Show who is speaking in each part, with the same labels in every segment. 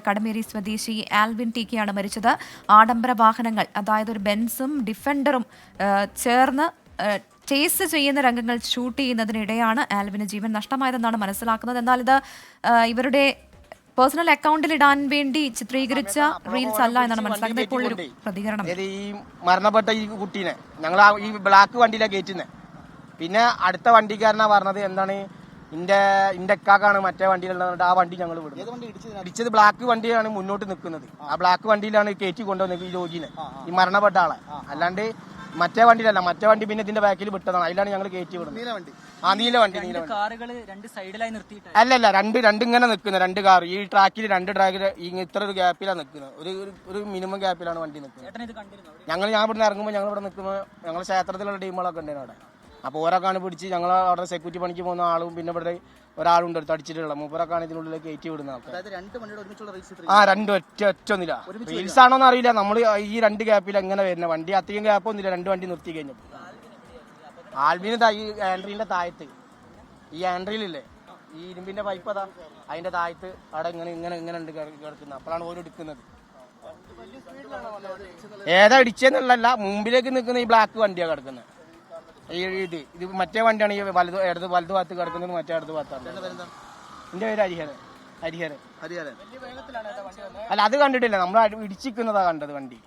Speaker 1: കടമേരി സ്വദേശി Alvin T കെയാണ് മരിച്ചത്. ആഡംബര വാഹനങ്ങൾ, അതായത് ഒരു ബെൻസും ഡിഫൻഡറും ചേർന്ന് ചേസ് ചെയ്യുന്ന രംഗങ്ങൾ ഷൂട്ട് ചെയ്യുന്നതിനിടെയാണ് ആൽവിന് ജീവൻ നഷ്ടമായതെന്നാണ് മനസ്സിലാക്കുന്നത്. എന്നാൽ ഇത് ഇവരുടെ പേഴ്സണൽ അക്കൗണ്ടിൽ ഇടാൻ വേണ്ടി ചിത്രീകരിച്ച റീൽസ് അല്ല എന്നാണ് മനസ്സിലാക്കുന്നത്. ഇപ്പോൾ ഒരു പ്രതികരണം.
Speaker 2: ഈ മരണപ്പെട്ട ഈ കുട്ടീനെ ഞങ്ങൾ ഈ ബ്ലാക്ക് വണ്ടിയിലാണ് കയറ്റുന്നത്. പിന്നെ അടുത്ത വണ്ടിക്കാരനാ പറഞ്ഞത് എന്താണ്, ഇന്റെ എക്കാക്കാണ് മറ്റേ വണ്ടിയിലുള്ളത്, ആ വണ്ടി ഞങ്ങൾ വിടും. ഇടിച്ചത് ബ്ലാക്ക് വണ്ടിയാണ് മുന്നോട്ട് നിൽക്കുന്നത്. ആ ബ്ലാക്ക് വണ്ടിയിലാണ് കയറ്റി കൊണ്ടുവന്നത് ഈ രോഗിനെ, ഈ മരണപ്പെട്ട ആളെ. അല്ലാണ്ട് മറ്റേ വണ്ടിയിലല്ല. മറ്റേ വണ്ടി പിന്നെ ഇതിന്റെ ബാക്കിൽ വിട്ടതാണ്. അതിലാണ് ഞങ്ങൾ കയറ്റി വിടുന്നത്. നീല വണ്ടി അല്ലല്ല, രണ്ട് ഇങ്ങനെ നിൽക്കുന്നത്, രണ്ട് കാർ ഈ ട്രാക്കിൽ, രണ്ട് ട്രാക്കിൽ ഇത്ര ഒരു ഗ്യാപ്പിലാണ് നിൽക്കുന്നത്. ഒരു മിനിമം ഗ്യാപ്പിലാണ് വണ്ടി നിൽക്കുന്നത്. ഞാൻ ഇവിടുന്ന് ഇറങ്ങുമ്പോൾ ഞങ്ങൾ ഇവിടെ നിൽക്കുമ്പോൾ ഞങ്ങൾ ക്ഷേത്രത്തിലുള്ള ടീമുകളൊക്കെ ഉണ്ടായിരുന്നു അവിടെ. അപ്പോൾ ഓരോക്കാണ് പിടിച്ച് ഞങ്ങൾ അവിടെ സെക്യൂരിറ്റി പണിക്ക് പോകുന്ന ആളും പിന്നെ ഇവിടെ ഒരാളുണ്ട് അടുത്ത് അടിച്ചിട്ടുള്ള മൂപ്പരൊക്കെയാണ് ഇതിനുള്ളിൽ കയറ്റി വിടുന്നത്. രണ്ട് ഒറ്റൊന്നില്ല. റീൽസ് ആണോന്ന് അറിയില്ല. നമ്മൾ ഈ രണ്ട് ഗ്യാപ്പിൽ എങ്ങനെ വരുന്നത്, വണ്ടി അധികം ഗ്യാപ്പൊന്നുമില്ല. രണ്ട് വണ്ടി നിർത്തി കഴിഞ്ഞപ്പോൾ ആൽവിന് ഈ ആൻഡ്രീന്റെ താഴത്ത്, ഈ ആൻഡ്രിയിലില്ലേ ഈ ഇരുമ്പിന്റെ പൈപ്പ്, അതാ അതിന്റെ താഴത്ത് അവിടെ ഇങ്ങനെ ഉണ്ട് കിടക്കുന്നത്. അപ്പോഴാണ് ഓരോ എടുക്കുന്നത്. ഏതാ ഇടിച്ചെന്നുള്ളല്ല, മുമ്പിലേക്ക് നിൽക്കുന്ന ഈ ബ്ലാക്ക് വണ്ടിയാണ് കിടക്കുന്നത്. ഇത് മറ്റേ വണ്ടിയാണ് ഈ വലതു ഭാഗത്ത് കിടക്കുന്നത്, മറ്റേ അടുത്ത ഭാഗത്താണ്. എന്റെ പേര് ഹരിഹരൻ. അല്ല, അത് കണ്ടിട്ടില്ല. നമ്മൾ ഇടിച്ചിരിക്കുന്നതാ കണ്ടത് വണ്ടി.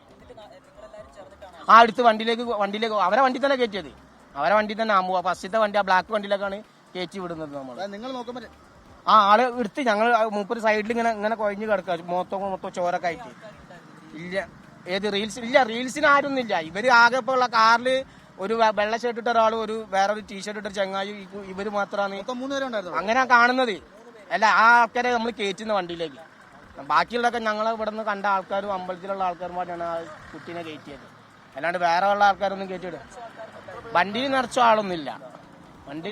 Speaker 2: അടുത്ത് വണ്ടിയിലേക്ക് അവരെ വണ്ടി തന്നെ കയറ്റിയത്. അവരെ വണ്ടി തന്നെ ഫസ്റ്റത്തെ വണ്ടി ആ ബ്ലാക്ക് വണ്ടിയിലേക്കാണ് കയറ്റി വിടുന്നത്. നിങ്ങൾ നോക്കുമ്പോൾ ആള് എടുത്ത് ഞങ്ങൾ മൂപ്പര് സൈഡിൽ ഇങ്ങനെ കുഴഞ്ഞു കിടക്കുക, മൊത്തം ചോരൊക്കെ ആയിട്ട്. ഇല്ല, ഏത് റീൽസ് ഇല്ല, റീൽസിന് ആരൊന്നുമില്ല. ഇവര് ആകെ ഇപ്പോൾ ഉള്ള കാറില് ഒരു വെള്ള ഷർട്ട് ഇട്ട ഒരാളും വേറൊരു ടീഷർട്ട് ഇട്ട ചങ്ങായി, ഇവര് മാത്രമാണ് അങ്ങനെ കാണുന്നത്. അല്ല, ആ ആൾക്കാരെ നമ്മൾ കയറ്റുന്ന വണ്ടിയിലേക്ക്. ബാക്കിയുള്ളതൊക്കെ ഞങ്ങളെ ഇവിടെ നിന്ന് കണ്ട ആൾക്കാരും അമ്പലത്തിലുള്ള ആൾക്കാരുമായിട്ടാണ് ആ കുട്ടീനെ കയറ്റിയത്. അല്ലാണ്ട് വേറെ ഉള്ള ആൾക്കാരൊന്നും കയറ്റിയിടുക. വണ്ടിയിൽ നിറച്ച ആളൊന്നുമില്ല. വണ്ടി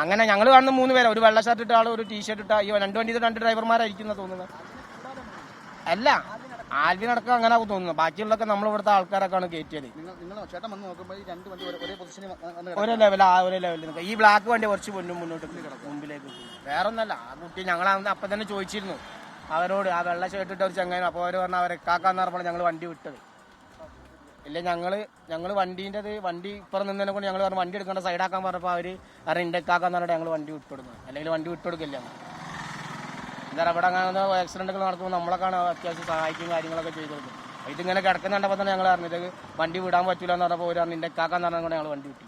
Speaker 2: അങ്ങനെ ഞങ്ങൾ കാണുന്ന 3 പേരെ, ഒരു വെള്ള ഷർട്ട് ഇട്ട ആളും ഒരു ടീഷർട്ട് ഇട്ട, ഈ 2 വണ്ടിയിൽ 2 ഡ്രൈവർമാരായിരിക്കുന്ന തോന്നുന്നത്. അല്ല, ആൽവിനടക്കം അങ്ങനെ തോന്നുന്നു. ബാക്കിയുള്ളതൊക്കെ നമ്മൾ ഇവിടുത്തെ ആൾക്കാരൊക്കെയാണ് കയറ്റിയത്. ഒരേ ലെവലിൽ ഈ ബ്ലാക്ക് വണ്ടി കുറച്ച് മുന്നോട്ട് മുമ്പിലേക്ക്. വേറെ ഒന്നല്ല, ആ കുട്ടി ഞങ്ങളന്ന് അപ്പം തന്നെ ചോദിച്ചിരുന്നു അവരോട്, ആ വെള്ള ഷർട്ട് ഇട്ട ഒരു ചങ്ങാനും. അപ്പോൾ അവർ പറഞ്ഞാൽ അവരെ കാക്കാന്ന് പറഞ്ഞപ്പോൾ ഞങ്ങൾ വണ്ടി വിട്ടത്. ഇല്ല, ഞങ്ങൾ വണ്ടി ഇപ്പുറം നിന്നതിനെ കൊണ്ട് ഞങ്ങൾ വണ്ടി എടുക്കേണ്ട സൈഡാക്കാൻ പറഞ്ഞപ്പോൾ അവർ ഇണ്ടക്കാക്കാന്ന് പറഞ്ഞിട്ട് ഞങ്ങൾ വണ്ടി വിട്ടുകൊടുക്കുന്നത്. അല്ലെങ്കിൽ വണ്ടി വിട്ടുകൊടുക്കില്ല. എന്താ പറയുക, ഇവിടെ അങ്ങനെ ആക്സിഡന്റുകൾ നടക്കുമ്പോൾ നമ്മളൊക്കെയാണ് അത്യാവശ്യം സഹായിക്കും കാര്യങ്ങളൊക്കെ ചെയ്ത് കൊടുക്കും. ഇതിങ്ങനെ കിടക്കുന്നുണ്ടപ്പോൾ തന്നെ ഞങ്ങൾ അറിഞ്ഞത് വണ്ടി വിടാൻ പറ്റില്ല എന്ന് പറഞ്ഞപ്പോൾ ഒരു ഇണ്ടക്കാക്കാന്ന് പറഞ്ഞാൽ ഞങ്ങൾ വണ്ടി വിട്ടു.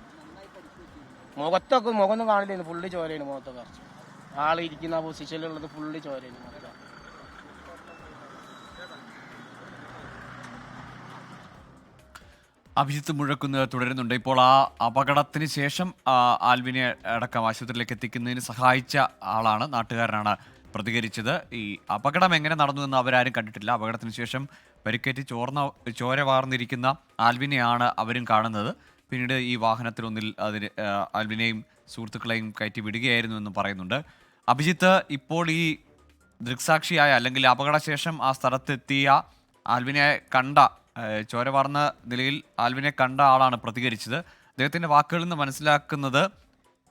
Speaker 2: മുഖമൊന്നും കാണില്ലായിരുന്നു, ഫുള്ളി ചോരയാണ് മുഖത്തൊക്കെ കുറച്ച്. ആളിരിക്കുന്ന ആ പൊസിഷനിലുള്ളത് ഫുള്ളി ചോരയാണ്.
Speaker 3: അഭിജിത്ത് മുഴക്കുന്നത് തുടരുന്നുണ്ട്. ഇപ്പോൾ ആ അപകടത്തിന് ശേഷം ആൽവിനെ അടക്കം ആശുപത്രിയിലേക്ക് എത്തിക്കുന്നതിന് സഹായിച്ച ആളാണ്, നാട്ടുകാരനാണ് പ്രതികരിച്ചത്. ഈ അപകടം എങ്ങനെ നടന്നു എന്ന് അവരാരും കണ്ടിട്ടില്ല. അപകടത്തിന് ശേഷം പരിക്കേറ്റ് ചോര വാർന്നിരിക്കുന്ന ആൽവിനെയാണ് അവരും കാണുന്നത്. പിന്നീട് ഈ വാഹനത്തിലൊന്നിൽ ആൽവിനെയും സുഹൃത്തുക്കളെയും കയറ്റി വിടുകയായിരുന്നു എന്ന് പറയുന്നുണ്ട്. അഭിജിത്ത്, ഇപ്പോൾ ഈ ദൃക്സാക്ഷിയായ അല്ലെങ്കിൽ അപകടശേഷം ആ സ്ഥലത്തെത്തിയ ആൽവിനെ കണ്ട, ചോര വാർന്ന നിലയിൽ ആൽവിനെ കണ്ട ആളാണ് പ്രതികരിച്ചത്. അദ്ദേഹത്തിൻ്റെ വാക്കുകളിൽ നിന്ന് മനസ്സിലാക്കുന്നത്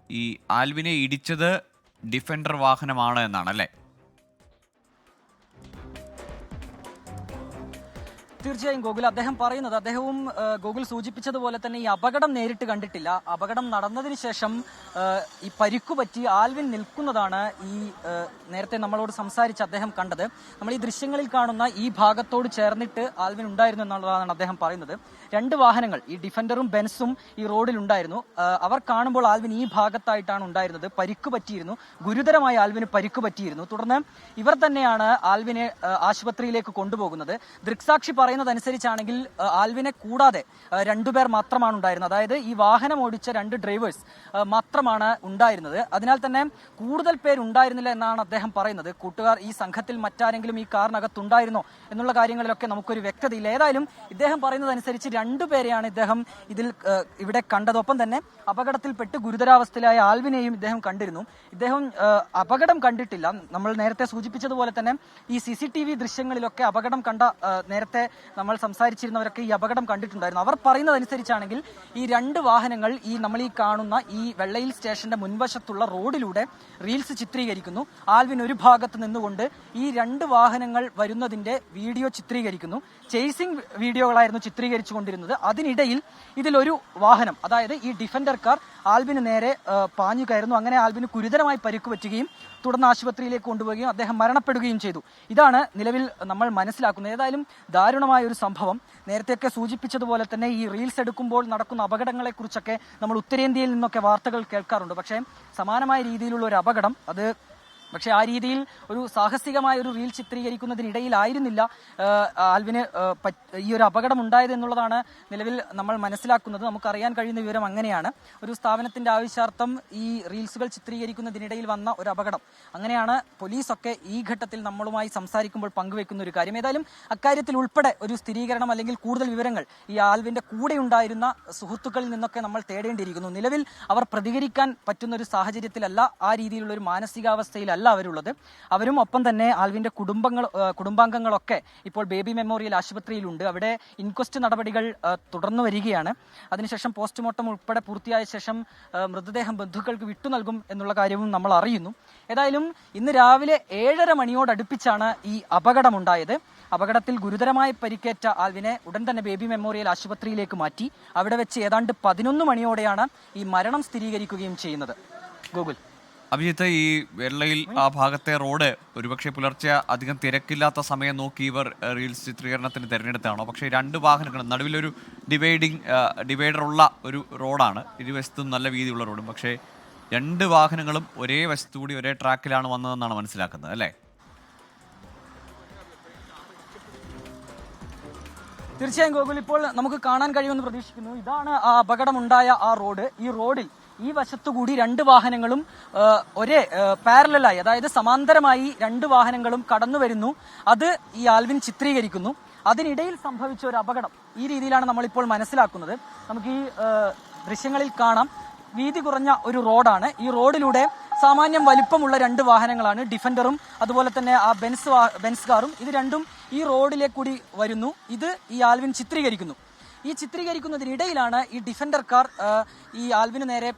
Speaker 3: ഈ ആൽവിനെ ഇടിച്ചത് ഡിഫൻഡർ വാഹനമാണ് എന്നാണ്, അല്ലേ?
Speaker 4: തീർച്ചയായും ഗോകുൽ, അദ്ദേഹം പറയുന്നത്, അദ്ദേഹവും ഗോകുൽ സൂചിപ്പിച്ചതുപോലെ തന്നെ ഈ അപകടം നേരിട്ട് കണ്ടിട്ടില്ല. അപകടം നടന്നതിന് ശേഷം ഈ പരിക്കുപറ്റി ആൽവിൻ നിൽക്കുന്നതാണ് ഈ നേരത്തെ നമ്മളോട് സംസാരിച്ച് അദ്ദേഹം കണ്ടത്. നമ്മൾ ഈ ദൃശ്യങ്ങളിൽ കാണുന്ന ഈ ഭാഗത്തോട് ചേർന്നിട്ട് ആൽവിൻ ഉണ്ടായിരുന്നു എന്നുള്ളതാണ് അദ്ദേഹം പറയുന്നത്. 2 വാഹനങ്ങൾ, ഈ ഡിഫൻഡറും ബെൻസും ഈ റോഡിൽ ഉണ്ടായിരുന്നു. അവർ കാണുമ്പോൾ ആൽവിൻ ഈ ഭാഗത്തായിട്ടാണ് ഉണ്ടായിരുന്നത്. പരിക്ക് പറ്റിയിരുന്നു, ഗുരുതരമായി ആൽവിന് പരിക്ക് പറ്റിയിരുന്നു. തുടർന്ന് ഇവർ തന്നെയാണ് ആൽവിനെ ആശുപത്രിയിലേക്ക് കൊണ്ടുപോകുന്നത്. ദൃക്സാക്ഷി പറയുന്നതനുസരിച്ചാണെങ്കിൽ ആൽവിനെ കൂടാതെ 2 പേർ മാത്രമാണ് ഉണ്ടായിരുന്നത്. അതായത് ഈ വാഹനം ഓടിച്ച 2 ഡ്രൈവേഴ്സ് മാത്രമാണ് ഉണ്ടായിരുന്നത്. അതിനാൽ തന്നെ കൂടുതൽ പേരുണ്ടായിരുന്നില്ല എന്നാണ് അദ്ദേഹം പറയുന്നത്. കൂട്ടുകാർ, ഈ സംഘത്തിൽ മറ്റാരെങ്കിലും ഈ കാറിനകത്തുണ്ടായിരുന്നോ എന്നുള്ള കാര്യങ്ങളിലൊക്കെ നമുക്കൊരു വ്യക്തതയില്ല. ഏതായാലും ഇദ്ദേഹം പറയുന്നതനുസരിച്ച് 2 പേരെയാണ് ഇദ്ദേഹം ഇവിടെ കണ്ടത്. ഒപ്പം തന്നെ അപകടത്തിൽപ്പെട്ട് ഗുരുതരാവസ്ഥയിലായ ആൽവിനെയും ഇദ്ദേഹം കണ്ടിരുന്നു. ഇദ്ദേഹം അപകടം കണ്ടിട്ടില്ല. നമ്മൾ നേരത്തെ സൂചിപ്പിച്ചതുപോലെ തന്നെ ഈ CCTV ദൃശ്യങ്ങളിലൊക്കെ അപകടം കണ്ട നേരത്തെ നമ്മൾ സംസാരിച്ചിരുന്നവരൊക്കെ ഈ അപകടം കണ്ടിട്ടുണ്ടായിരുന്നു. അവർ പറയുന്നതനുസരിച്ചാണെങ്കിൽ ഈ 2 വാഹനങ്ങൾ ഈ നമ്മൾ ഈ കാണുന്ന ഈ വെള്ളയിൽ സ്റ്റേഷന്റെ മുൻവശത്തുള്ള റോഡിലൂടെ റീൽസ് ചിത്രീകരിക്കുന്നു. ആൽവിൻ ഒരു ഭാഗത്ത് നിന്നുകൊണ്ട് ഈ 2 വാഹനങ്ങൾ വരുന്നതിന്റെ വീഡിയോ ചിത്രീകരിക്കുന്നു. ചേസിംഗ് വീഡിയോകളായിരുന്നു ചിത്രീകരിച്ചു കൊണ്ടിരുന്നത്. അതിനിടയിൽ ഇതിലൊരു വാഹനം, അതായത് ഈ ഡിഫൻഡർ കാർ ആൽവിന് നേരെ പാഞ്ഞു കയറുന്നു. അങ്ങനെ ആൽവിന് ഗുരുതരമായി പരിക്ക് പറ്റുകയും തുടർന്ന് ആശുപത്രിയിലേക്ക് കൊണ്ടുപോവുകയും അദ്ദേഹം മരണപ്പെടുകയും ചെയ്തു. ഇതാണ് നിലവിൽ നമ്മൾ മനസ്സിലാക്കുന്നത്. ഏതായാലും ദാരുണമായ ഒരു സംഭവം. നേരത്തെയൊക്കെ സൂചിപ്പിച്ചതുപോലെ തന്നെ ഈ റീൽസ് എടുക്കുമ്പോൾ നടക്കുന്ന അപകടങ്ങളെക്കുറിച്ചൊക്കെ നമ്മൾ ഉത്തരേന്ത്യയിൽ നിന്നൊക്കെ വാർത്തകൾ കേൾക്കാറുണ്ട്. പക്ഷേ സമാനമായ രീതിയിലുള്ള ഒരു അപകടം, അത് പക്ഷേ ആ രീതിയിൽ ഒരു സാഹസികമായ ഒരു റീൽ ചിത്രീകരിക്കുന്നതിനിടയിലായിരുന്നില്ല ആൽവിന് ഈ ഒരു അപകടം ഉണ്ടായത് എന്നുള്ളതാണ് നിലവിൽ നമ്മൾ മനസ്സിലാക്കുന്നത്. നമുക്കറിയാൻ കഴിയുന്ന വിവരം അങ്ങനെയാണ്. ഒരു സ്ഥാപനത്തിന്റെ ആവശ്യാർത്ഥം ഈ റീൽസുകൾ ചിത്രീകരിക്കുന്നതിനിടയിൽ വന്ന ഒരു അപകടം. അങ്ങനെയാണ് പോലീസൊക്കെ ഈ ഘട്ടത്തിൽ നമ്മളുമായി സംസാരിക്കുമ്പോൾ പങ്കുവെക്കുന്ന ഒരു കാര്യം. ഏതായാലും അക്കാര്യത്തിൽ ഉൾപ്പെടെ ഒരു സ്ഥിരീകരണം അല്ലെങ്കിൽ കൂടുതൽ വിവരങ്ങൾ ഈ ആൽവിന്റെ കൂടെ ഉണ്ടായിരുന്ന സുഹൃത്തുക്കളിൽ നിന്നൊക്കെ നമ്മൾ തേടേണ്ടിയിരിക്കുന്നു. നിലവിൽ അവർ പ്രതികരിക്കാൻ പറ്റുന്ന ഒരു സാഹചര്യത്തിലല്ല, ആ രീതിയിലുള്ള ഒരു മാനസികാവസ്ഥയിലല്ല അവരുള്ളത്. അവരും ഒപ്പം തന്നെ ആൽവിന്റെ കുടുംബാംഗങ്ങളൊക്കെ ഇപ്പോൾ ബേബി മെമ്മോറിയൽ ആശുപത്രിയിലുണ്ട്. അവിടെ ഇൻക്വസ്റ്റ് നടപടികൾ തുടർന്നു വരികയാണ്. അതിനുശേഷം പോസ്റ്റ്മോർട്ടം ഉൾപ്പെടെ പൂർത്തിയായ ശേഷം മൃതദേഹം ബന്ധുക്കൾക്ക് വിട്ടു നൽകും എന്നുള്ള കാര്യവും നമ്മൾ അറിയുന്നു. ഏതായാലും ഇന്ന് രാവിലെ 7:30 മണിയോടടുപ്പിച്ചാണ് ഈ അപകടമുണ്ടായത്. അപകടത്തിൽ ഗുരുതരമായി പരിക്കേറ്റ ആൽവിനെ ഉടൻ തന്നെ ബേബി മെമ്മോറിയൽ ആശുപത്രിയിലേക്ക് മാറ്റി. അവിടെ വെച്ച് ഏതാണ്ട് 11 മണിയോടെയാണ് ഈ മരണം സ്ഥിരീകരിക്കുകയും ചെയ്യുന്നത്. ഗൂഗിൾ
Speaker 3: അഭിജിത്ത്, ഈ വെള്ളയിൽ ആ ഭാഗത്തെ റോഡ് ഒരുപക്ഷെ പുലർച്ചെ അധികം തിരക്കില്ലാത്ത സമയം നോക്കി ഇവർ റീൽസ് ചിത്രീകരണത്തിന് തിരഞ്ഞെടുത്താണോ? പക്ഷേ 2 വാഹനങ്ങൾ നടുവിലൊരു ഡിവൈഡർ ഉള്ള ഒരു റോഡാണ്, ഇരുവശത്തും നല്ല വീതിയുള്ള റോഡും. പക്ഷേ 2 വാഹനങ്ങളും ഒരേ വശത്തുകൂടി ഒരേ ട്രാക്കിലാണ് വന്നതെന്നാണ് മനസ്സിലാക്കുന്നത്, അല്ലേ?
Speaker 4: തീർച്ചയായും ഗോകുൽ, ഇപ്പോൾ നമുക്ക് കാണാൻ കഴിയുമെന്ന് പ്രതീക്ഷിക്കുന്നു. ഇതാണ് ആ അപകടമുണ്ടായ ആ റോഡ്. ഈ റോഡിൽ ഈ വശത്തുകൂടി 2 വാഹനങ്ങളും ഒരേ പാരലലായി, അതായത് സമാന്തരമായി 2 വാഹനങ്ങളും കടന്നു വരുന്നു. അത് ഈ ആൽവിൻ ചിത്രീകരിക്കുന്നു. അതിനിടയിൽ സംഭവിച്ച ഒരു അപകടം ഈ രീതിയിലാണ് നമ്മളിപ്പോൾ മനസ്സിലാക്കുന്നത്. നമുക്ക് ഈ ദൃശ്യങ്ങളിൽ കാണാം, വീതി കുറഞ്ഞ ഒരു റോഡാണ്. ഈ റോഡിലൂടെ സാമാന്യം വലിപ്പമുള്ള 2 വാഹനങ്ങളാണ്, ഡിഫൻഡറും അതുപോലെ തന്നെ ആ ബെൻസ് കാറും. ഇത് രണ്ടും ഈ റോഡിലേക്ക് കൂടി വരുന്നു. ഇത് ഈ ആൽവിൻ ചിത്രീകരിക്കുന്നു. ഈ ചിത്രീകരിക്കുന്നതിനിടയിലാണ് ഈ ഡിഫൻഡർ കാർ ഈ ആൽവിന് നേരെ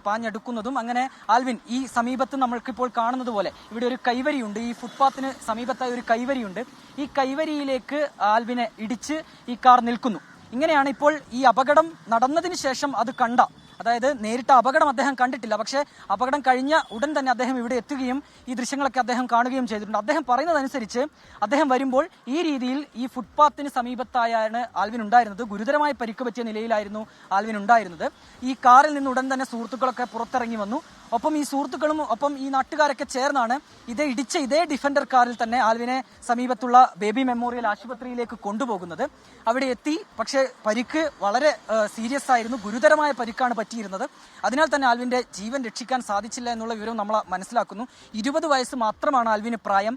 Speaker 4: പാഞ്ഞെടുക്കുന്നതും. അങ്ങനെ ആൽവിൻ ഈ സമീപത്ത് നമ്മൾക്കിപ്പോൾ കാണുന്നത് പോലെ ഇവിടെ ഒരു കൈവരിയുണ്ട്. ഈ ഫുട്പാത്തിന് സമീപത്തായി ഒരു കൈവരിയുണ്ട്. ഈ കൈവരിയിലേക്ക് ആൽവിനെ ഇടിച്ച് ഈ കാർ നിൽക്കുന്നു. ഇങ്ങനെയാണ് ഇപ്പോൾ ഈ അപകടം നടന്നതിന് ശേഷം അത് കണ്ട, അതായത് നേരിട്ട അപകടം അദ്ദേഹം കണ്ടിട്ടില്ല, പക്ഷേ അപകടം കഴിഞ്ഞ ഉടൻ തന്നെ അദ്ദേഹം ഇവിടെ എത്തുകയും ഈ ദൃശ്യങ്ങളൊക്കെ അദ്ദേഹം കാണുകയും ചെയ്തിട്ടുണ്ട്. അദ്ദേഹം പറയുന്നതനുസരിച്ച് അദ്ദേഹം വരുമ്പോൾ ഈ രീതിയിൽ ഈ ഫുട്പാത്തിന് സമീപത്തായാണ് ആൽവിൻ ഉണ്ടായിരുന്നത്. ഗുരുതരമായി പരിക്ക് പറ്റിയ നിലയിലായിരുന്നു ആൽവിൻ ഉണ്ടായിരുന്നത്. ഈ കാറിൽ നിന്ന് ഉടൻ തന്നെ സുഹൃത്തുക്കളൊക്കെ പുറത്തിറങ്ങി വന്നു. ഒപ്പം ഈ സുഹൃത്തുക്കളും ഒപ്പം ഈ നാട്ടുകാരൊക്കെ ചേർന്നാണ് ഇതേ ഡിഫൻഡർ കാറിൽ തന്നെ ആൽവിനെ സമീപത്തുള്ള ബേബി മെമ്മോറിയൽ ആശുപത്രിയിലേക്ക് കൊണ്ടുപോകുന്നത്. അവിടെ എത്തി, പക്ഷേ പരിക്ക് വളരെ സീരിയസ് ആയിരുന്നു, ഗുരുതരമായ പരിക്കാണ് പറ്റിയിരുന്നത്. അതിനാൽ തന്നെ ആൽവിന്റെ ജീവൻ രക്ഷിക്കാൻ സാധിച്ചില്ല എന്നുള്ള വിവരം നമ്മൾ മനസ്സിലാക്കുന്നു. 20 വയസ്സ് മാത്രമാണ് ആൽവിന് പ്രായം.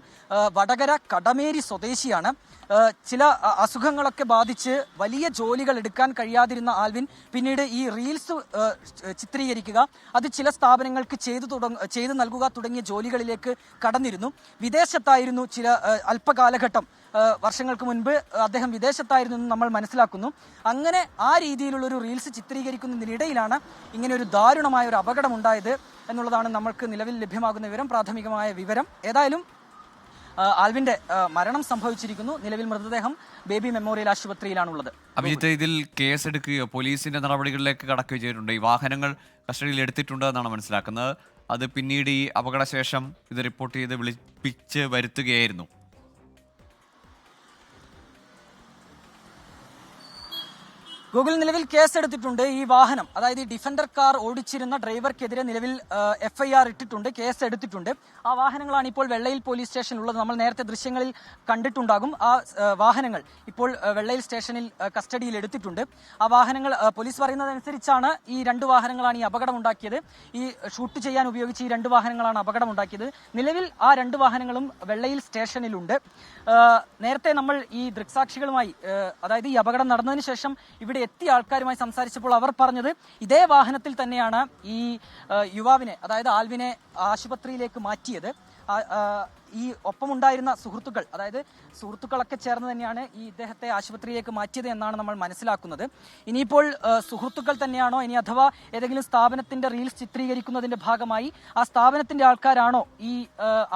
Speaker 4: വടകര കടമേരി സ്വദേശിയാണ്. ചില അസുഖങ്ങളൊക്കെ ബാധിച്ച് വലിയ ജോലികൾ എടുക്കാൻ കഴിയാതിരുന്ന ആൽവിൻ പിന്നീട് ഈ റീൽസ് ചിത്രീകരിക്കുക, അത് ചില സ്ഥാപനങ്ങൾക്ക് ചെയ്തു നൽകുക തുടങ്ങിയ ജോലികളിലേക്ക് കടന്നിരുന്നു. വിദേശത്തായിരുന്നു ചില അല്പകാലഘട്ടം, വർഷങ്ങൾക്ക് മുൻപ് അദ്ദേഹം വിദേശത്തായിരുന്നു എന്ന് നമ്മൾ മനസ്സിലാക്കുന്നു. അങ്ങനെ ആ രീതിയിലുള്ള ഒരു റീൽസ് ചിത്രീകരിക്കുന്നതിനിടയിലാണ് ഇങ്ങനെ ഒരു ദാരുണമായ ഒരു അപകടം ഉണ്ടായത് എന്നുള്ളതാണ് നമ്മൾക്ക് നിലവിൽ ലഭ്യമാകുന്ന വിവരം, പ്രാഥമികമായ വിവരം. ഏതായാലും ആൽവിന്റെ മരണം സംഭവിച്ചിരിക്കുന്നു. നിലവിൽ മൃതദേഹം ബേബി മെമ്മോറിയൽ ആശുപത്രിയിലാണുള്ളത്.
Speaker 3: അഭിജിത്ത്, ഇതിൽ കേസെടുക്കുകയോ പോലീസിന്റെ നടപടികളിലേക്ക് കടക്കുകയോ ചെയ്തിട്ടുണ്ട്? ഈ വാഹനങ്ങൾ കസ്റ്റഡിയിൽ എടുത്തിട്ടുണ്ട് എന്നാണ് മനസ്സിലാക്കുന്നത്. അത് പിന്നീട് ഈ അപകടശേഷം ഇത് റിപ്പോർട്ട് ചെയ്ത് വിളിപ്പിച്ച് വരുത്തുകയായിരുന്നു.
Speaker 4: ഗൂഗിൾ നിലവിൽ കേസെടുത്തിട്ടുണ്ട്. ഈ വാഹനം, അതായത് ഈ ഡിഫൻഡർ കാർ ഓടിച്ചിരുന്ന ഡ്രൈവർക്കെതിരെ നിലവിൽ FIR ഇട്ടിട്ടുണ്ട്, കേസ് എടുത്തിട്ടുണ്ട്. ആ വാഹനങ്ങളാണ് ഇപ്പോൾ വെള്ളയിൽ പോലീസ് സ്റ്റേഷനിലുള്ളത്. നമ്മൾ നേരത്തെ ദൃശ്യങ്ങളിൽ കണ്ടിട്ടുണ്ടാകും. ആ വാഹനങ്ങൾ ഇപ്പോൾ വെള്ളയിൽ സ്റ്റേഷനിൽ കസ്റ്റഡിയിൽ എടുത്തിട്ടുണ്ട്. ആ വാഹനങ്ങൾ പോലീസ് പറയുന്നതനുസരിച്ചാണ് ഈ 2 വാഹനങ്ങളാണ് ഈ അപകടം ഉണ്ടാക്കിയത്. ഈ ഷൂട്ട് ചെയ്യാൻ ഉപയോഗിച്ച ഈ 2 വാഹനങ്ങളാണ് അപകടം ഉണ്ടാക്കിയത്. നിലവിൽ ആ 2 വാഹനങ്ങളും വെള്ളയിൽ സ്റ്റേഷനിലുണ്ട്. നേരത്തെ നമ്മൾ ഈ ദൃക്സാക്ഷികളുമായി, അതായത് ഈ അപകടം നടന്നതിന് ശേഷം ഇവിടെ എത്തിയ ആൾക്കാരുമായി സംസാരിച്ചപ്പോൾ അവർ പറഞ്ഞത് ഇതേ വാഹനത്തിൽ തന്നെയാണ് ഈ യുവാവിനെ, അതായത് ആൽവിനെ ആശുപത്രിയിലേക്ക് മാറ്റിയത്. ഈ ഒപ്പമുണ്ടായിരുന്ന സുഹൃത്തുക്കൾ, അതായത് സുഹൃത്തുക്കളൊക്കെ ചേർന്ന് തന്നെയാണ് ഈ ഇദ്ദേഹത്തെ ആശുപത്രിയിലേക്ക് മാറ്റിയത് എന്നാണ് നമ്മൾ മനസ്സിലാക്കുന്നത്. ഇനിയിപ്പോൾ സുഹൃത്തുക്കൾ തന്നെയാണോ, ഇനി അഥവാ ഏതെങ്കിലും സ്ഥാപനത്തിന്റെ റീൽസ് ചിത്രീകരിക്കുന്നതിന്റെ ഭാഗമായി ആ സ്ഥാപനത്തിന്റെ ആൾക്കാരാണോ ഈ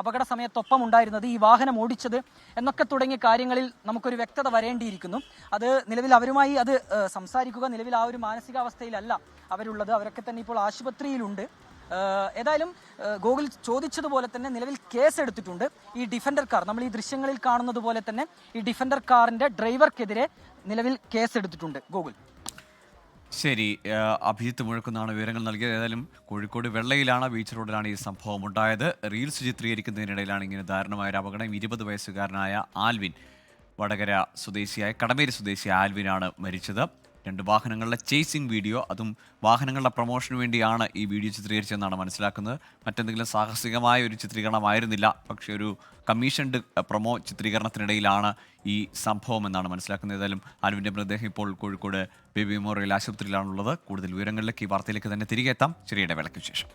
Speaker 4: അപകട സമയത്തൊപ്പം ഉണ്ടായിരുന്നത്, ഈ വാഹനം ഓടിച്ചത് എന്നൊക്കെ തുടങ്ങിയ കാര്യങ്ങളിൽ നമുക്കൊരു വ്യക്തത വരേണ്ടിയിരിക്കുന്നു. അത് നിലവിൽ അവരുമായി അത് സംസാരിക്കുക, നിലവിൽ ആ ഒരു മാനസികാവസ്ഥയിലല്ല അവരുള്ളത്. അവരൊക്കെ തന്നെ ഇപ്പോൾ ആശുപത്രിയിലുണ്ട്. ഏതായാലും ഗോകുൽ ചോദിച്ചതുപോലെ തന്നെ നിലവിൽ കേസ് എടുത്തിട്ടുണ്ട്. ഈ ഡിഫൻഡർ കാർ, നമ്മൾ ഈ ദൃശ്യങ്ങളിൽ കാണുന്നത് പോലെ തന്നെ ഈ ഡിഫൻഡർ കാറിന്റെ ഡ്രൈവർക്കെതിരെ നിലവിൽ കേസ് എടുത്തിട്ടുണ്ട്. ഗോകുൽ.
Speaker 3: ശരി, അഭിജിത്ത് മുഴക്കുന്നാണ് വിവരങ്ങൾ നൽകിയത്. ഏതായാലും കോഴിക്കോട് വെള്ളയിലാണ്, ബീച്ച് റോഡിലാണ് ഈ സംഭവം ഉണ്ടായത്. റീൽസ് ചിത്രീകരിക്കുന്നതിനിടയിലാണ് ഇങ്ങനെ ദാരുണമായ ഒരു അപകടം. 20 വയസ്സുകാരനായ ആൽവിൻ, വടകര സ്വദേശിയായ കടമേരി സ്വദേശിയായ ആൽവിനാണ് മരിച്ചത്. 2 വാഹനങ്ങളുടെ ചേസിംഗ് വീഡിയോ, അതും വാഹനങ്ങളുടെ പ്രൊമോഷന് വേണ്ടിയാണ് ഈ വീഡിയോ ചിത്രീകരിച്ചതെന്നാണ് മനസ്സിലാക്കുന്നത്. മറ്റെന്തെങ്കിലും സാഹസികമായ ഒരു ചിത്രീകരണമായിരുന്നില്ല, പക്ഷേ ഒരു കമ്മീഷൻഡ് പ്രൊമോ ചിത്രീകരണത്തിനിടയിലാണ് ഈ സംഭവം എന്നാണ് മനസ്സിലാക്കുന്നത്. ഏതായാലും ആൽവിൻ്റെ മൃതദേഹം ഇപ്പോൾ കോഴിക്കോട് ബേബി മെമ്മോറിയൽ ആശുപത്രിയിലാണുള്ളത്. കൂടുതൽ വിവരങ്ങളിലേക്ക്, ഈ വാർത്തയിലേക്ക് തന്നെ തിരികെ എത്താം ചെറിയ ഇടവേളയ്ക്ക് ശേഷം.